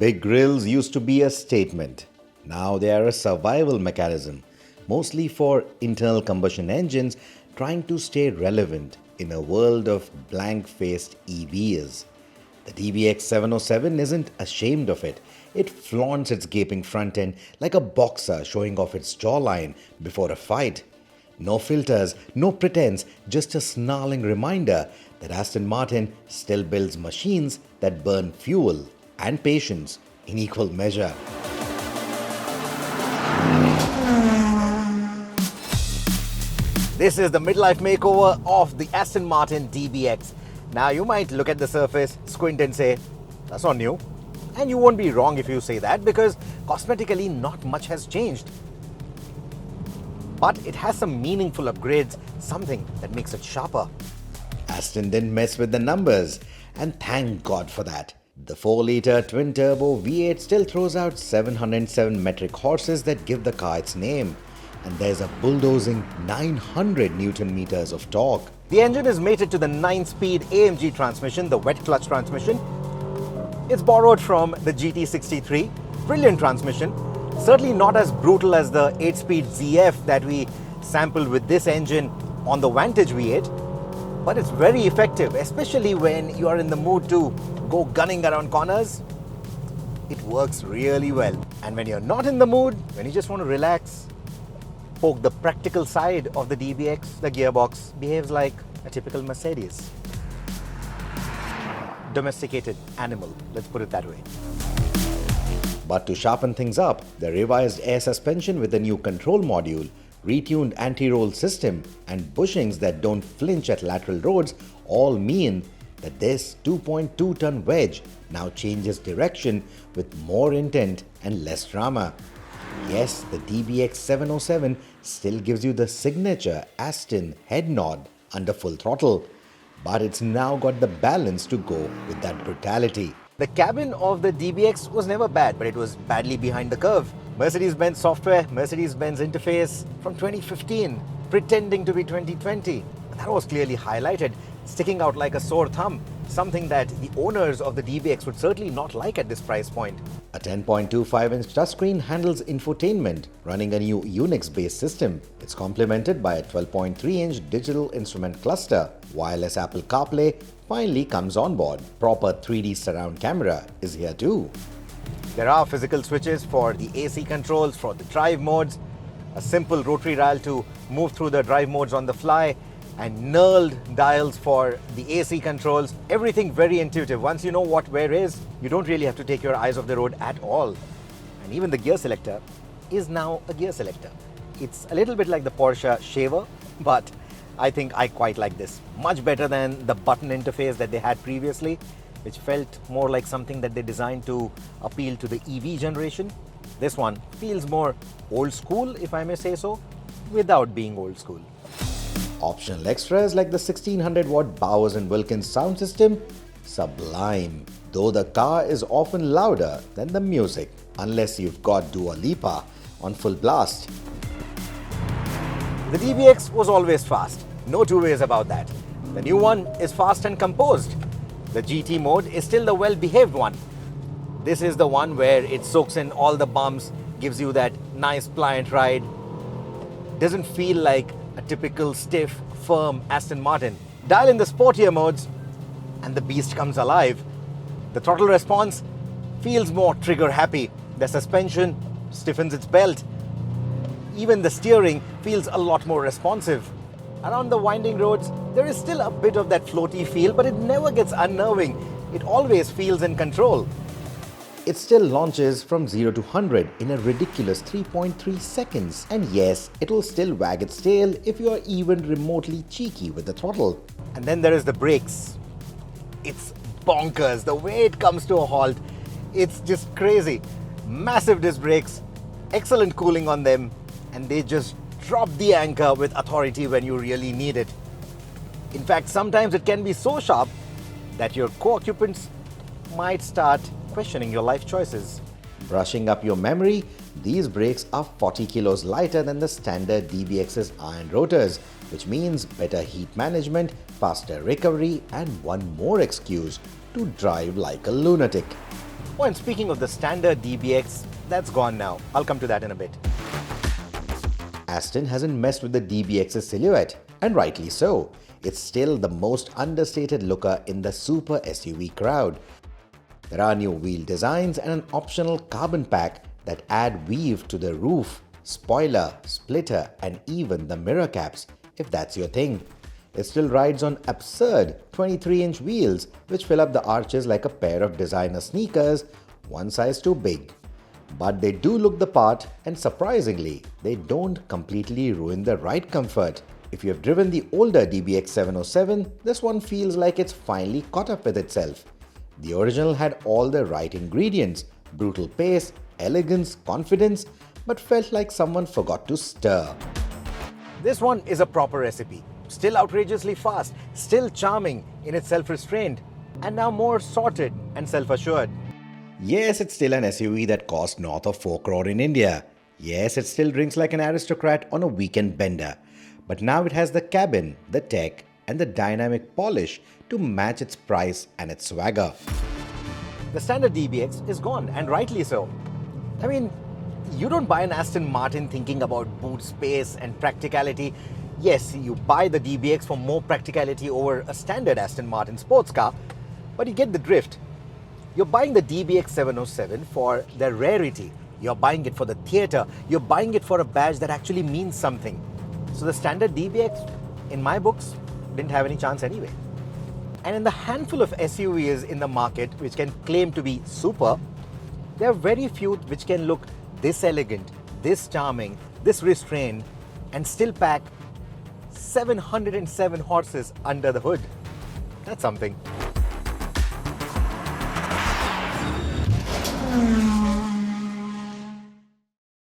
Big grills used to be a statement. Now they are a survival mechanism, mostly for internal combustion engines trying to stay relevant in a world of blank-faced EVs. The DBX 707 isn't ashamed of it. It flaunts its gaping front end like a boxer showing off its jawline before a fight. No filters, no pretense, just a snarling reminder that Aston Martin still builds machines that burn fuel and patience in equal measure. This is the midlife makeover of the Aston Martin DBX. Now you might look at the surface, squint and say, that's not new. And you won't be wrong if you say that, because cosmetically not much has changed. But it has some meaningful upgrades, something that makes it sharper. Aston didn't mess with the numbers, and thank God for that. The 4-litre twin-turbo V8 still throws out 707 metric horses that give the car its name. And there's a bulldozing 900 Newton meters of torque. The engine is mated to the 9-speed AMG transmission, the wet clutch transmission. It's borrowed from the GT63, brilliant transmission. Certainly not as brutal as the 8-speed ZF that we sampled with this engine on the Vantage V8. But it's very effective, especially when you are in the mood to go gunning around corners. It works really well. And when you're not in the mood, when you just want to relax, poke the practical side of the DBX, the gearbox behaves like a typical Mercedes. Domesticated animal, let's put it that way. But to sharpen things up, the revised air suspension with a new control module, retuned anti-roll system, and bushings that don't flinch at lateral roads all mean that this 2.2-ton wedge now changes direction with more intent and less drama. Yes, the DBX 707 still gives you the signature Aston head nod under full throttle, but it's now got the balance to go with that brutality. The cabin of the DBX was never bad, but it was badly behind the curve. Mercedes-Benz software, Mercedes-Benz interface from 2015, pretending to be 2020. That was clearly highlighted, sticking out like a sore thumb, something that the owners of the DBX would certainly not like at this price point. A 10.25-inch touchscreen handles infotainment, running a new Unix-based system. It's complemented by a 12.3-inch digital instrument cluster. Wireless Apple CarPlay finally comes on board. Proper 3D surround camera is here too. There are physical switches for the AC controls, for the drive modes, a simple rotary dial to move through the drive modes on the fly, and knurled dials for the AC controls. Everything very intuitive. Once you know what where is, you don't really have to take your eyes off the road at all. And even the gear selector is now a gear selector. It's a little bit like the Porsche Shaver, but I think I quite like this. Much better than the button interface that they had previously, which felt more like something that they designed to appeal to the EV generation. This one feels more old school, if I may say so, without being old school. Optional extras like the 1600-watt Bowers & Wilkins sound system, sublime, though the car is often louder than the music, unless you've got Dua Lipa on full blast. The DBX was always fast, no two ways about that. The new one is fast and composed. The GT mode is still the well-behaved one. This is the one where it soaks in all the bumps, gives you that nice pliant ride. Doesn't feel like a typical stiff, firm Aston Martin. Dial in the sportier modes and the beast comes alive. The throttle response feels more trigger happy. The suspension stiffens its belt. Even the steering feels a lot more responsive. Around the winding roads, there is still a bit of that floaty feel, but it never gets unnerving. It always feels in control. It still launches from 0 to 100 in a ridiculous 3.3 seconds. And yes, it will still wag its tail if you are even remotely cheeky with the throttle. And then there is the brakes. It's bonkers. The way it comes to a halt, it's just crazy. Massive disc brakes, excellent cooling on them, and they just drop the anchor with authority when you really need it. In fact, sometimes it can be so sharp that your co-occupants might start questioning your life choices. Brushing up your memory, these brakes are 40 kilos lighter than the standard DBX's iron rotors, which means better heat management, faster recovery, and one more excuse to drive like a lunatic. Oh, and speaking of the standard DBX, that's gone now. I'll come to that in a bit. Aston hasn't messed with the DBX's silhouette, and rightly so. It's still the most understated looker in the super SUV crowd. There are new wheel designs and an optional carbon pack that add weave to the roof, spoiler, splitter, and even the mirror caps, if that's your thing. It still rides on absurd 23-inch wheels, which fill up the arches like a pair of designer sneakers, one size too big. But they do look the part, and surprisingly, they don't completely ruin the ride comfort. If you have driven the older DBX 707, this one feels like it's finally caught up with itself. The original had all the right ingredients: brutal pace, elegance, confidence, but felt like someone forgot to stir. This one is a proper recipe. Still outrageously fast, still charming in its self-restraint, and now more sorted and self-assured. Yes, it's still an SUV that cost north of 4 crore in India. Yes, it still drinks like an aristocrat on a weekend bender. But now it has the cabin, the tech, and the dynamic polish to match its price and its swagger. The standard DBX is gone, and rightly so. I mean, you don't buy an Aston Martin thinking about boot space and practicality. Yes, you buy the DBX for more practicality over a standard Aston Martin sports car, but you get the drift. You're buying the DBX 707 for the rarity. You're buying it for the theatre. You're buying it for a badge that actually means something. So the standard DBX, in my books, didn't have any chance anyway. And in the handful of SUVs in the market which can claim to be super, there are very few which can look this elegant, this charming, this restrained, and still pack 707 horses under the hood. That's something.